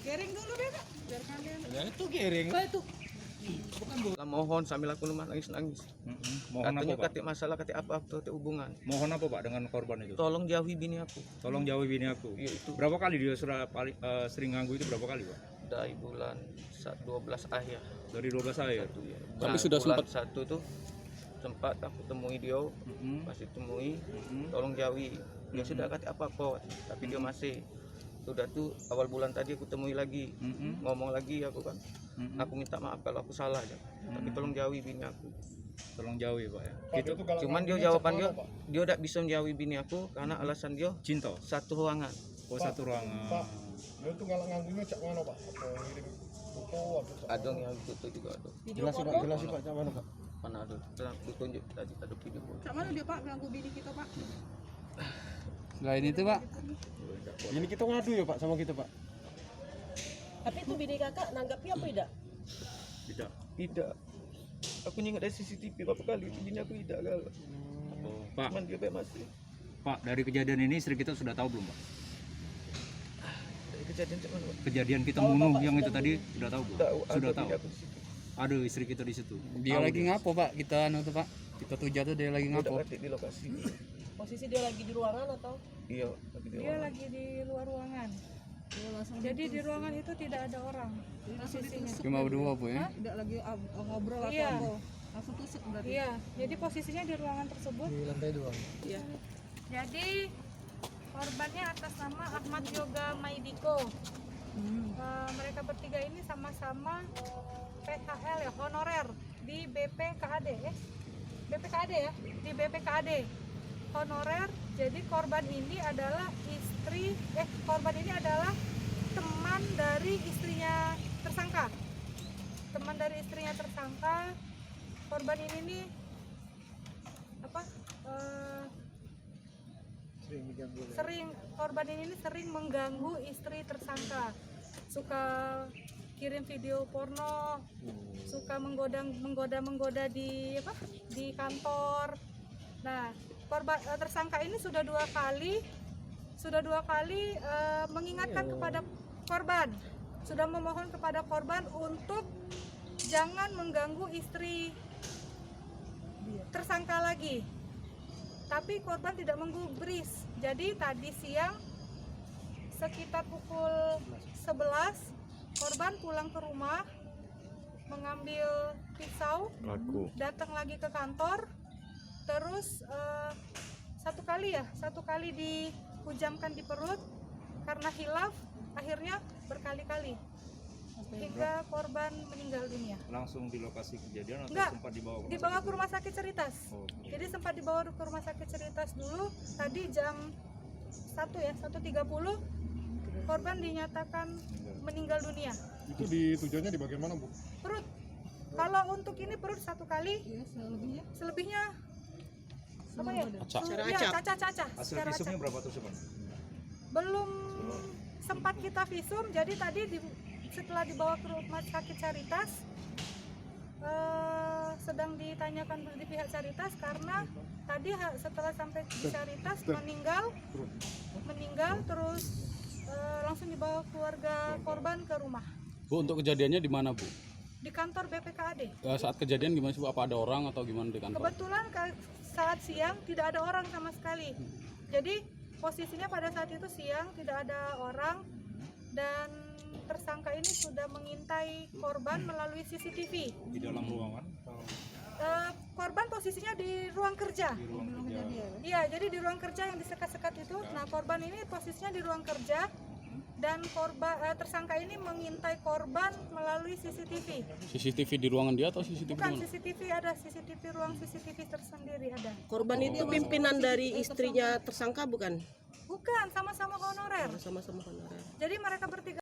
Kering dulu deh Kak, biar kalian. Ya itu giring lah itu. Bukan bu. Mohon sambil aku nangis. Mohon Katanya apa Pak? katik masalah katik apa katik hubungan. Mohon apa Pak dengan korban itu? Tolong jauhi bini aku. Tolong jauhi bini aku. Iya itu Berapa kali dia sering ganggu itu berapa kali Pak? dari bulan 12 akhir. Dari 12 akhir. Satu, ya. Tapi sudah bulan sempat- satu tuh sempat aku temui dia, masih temui. Tolong jauhi. Dia sudah katik apa kok, tapi dia masih. Sudah tuh awal bulan tadi aku temui lagi, ngomong lagi aku kan. Aku minta maaf kalau aku salah aja. Tapi tolong jauhi bini aku. Tolong jauhi Pak ya. Pak, itu kalau Cuman dia ngambilnya jawaban cek dia, mana, Pak? dia tidak bisa menjauhi bini aku karena alasan dia Cinta. satu ruangan. Oh Pak, satu ruangan. Pak, dia tuh kalau ngambilnya cek mana Pak? Apa ngirim foto atau cek Ada mana? yang itu juga ada. Jelasin Pak, cak mana Pak? Mana ada? Ditunjuk tadi ada video. Cak mana dia Pak ganggu bini kita Pak? Selain itu Pak, ini kita ngadu ya Pak sama kita Pak. Tapi itu bini kakak nanggapnya apa tidak? Tidak. Tidak. Aku ingat dari CCTV berapa kali bini aku tidak galak. Oh, Pak, Cuman dia kayak masih. Pak dari kejadian ini istri kita sudah tahu belum Pak? Dari kejadian cak mana? Pak? Kejadian kita bunuh yang itu tadi sudah tahu belum? Tahu. Sudah ada tahu. bini aku di situ. Aduh istri kita di situ. Dia Tahu lagi ngapo Pak? Kita anu tuh Pak. Kita tuja tuh dia lagi Dia udah ngapo. katik di lokasi. Posisi dia lagi di ruangan atau? Iya, lagi di Dia ruangan. lagi di luar ruangan. Dia langsung Jadi di ruangan itu tidak ada orang. langsung posisinya. ditusuk. Cuma berdua Bu ya. Tidak lagi ngobrol atau Iya. apa. Langsung tusuk berarti. Iya, jadi posisinya di ruangan tersebut. Di lantai 2. Iya. Jadi korbannya atas nama Ahmad Yoga Maidiko. Mereka bertiga ini sama-sama PHL ya, honorer di BPKAD ya. BPKAD ya, di BPKAD. Honorer. Jadi korban ini adalah korban ini adalah teman dari istrinya tersangka. Teman dari istrinya tersangka. Korban ini nih korban ini sering mengganggu istri tersangka, suka kirim video porno, suka menggoda di kantor. Nah, tersangka ini sudah dua kali mengingatkan kepada korban, sudah memohon kepada korban untuk jangan mengganggu istri tersangka lagi. Tapi korban tidak menggubris. Jadi tadi siang sekitar pukul 11 korban pulang ke rumah mengambil pisau, datang lagi ke kantor, terus satu kali dihujamkan di perut karena hilaf, akhirnya berkali-kali hingga korban meninggal dunia. Langsung di lokasi kejadian atau Enggak, sempat dibawa dibawa ke rumah sakit Ceritas. Oh, Jadi sempat dibawa ke rumah sakit Ceritas dulu. Tadi jam 1:30 korban dinyatakan meninggal dunia. Itu ditujuannya di bagian mana Bu? Perut. Kalau untuk ini perut satu kali, Iya, selebihnya. selebihnya apa ya? Secara Ya, acak. cacah. Hasil Secara visumnya acak. berapa tusukan? Belum sempat kita visum. Jadi tadi setelah dibawa ke rumah sakit Caritas, sedang ditanyakan di pihak Caritas karena tadi setelah sampai di Caritas meninggal terus langsung dibawa keluarga korban ke rumah Bu, untuk kejadiannya di mana Bu? di kantor BPKAD. Saat kejadian gimana sih Bu? Apa ada orang atau gimana di kantor? Kebetulan saat siang tidak ada orang sama sekali. Jadi posisinya pada saat itu siang tidak ada orang dan tersangka ini sudah mengintai korban melalui CCTV. Di dalam ruangan? Korban posisinya di ruang kerja. Di ruang kerja. Iya, jadi di ruang kerja yang disekat-sekat itu. Nah, korban ini posisinya di ruang kerja dan tersangka ini mengintai korban melalui CCTV. CCTV di ruangan dia atau CCTV di Bukan mana? CCTV, ada CCTV ruang CCTV tersendiri ada. Korban itu pimpinan dari istrinya tersangka bukan? Bukan, sama-sama honorer. Sama-sama honorer. Jadi mereka bertiga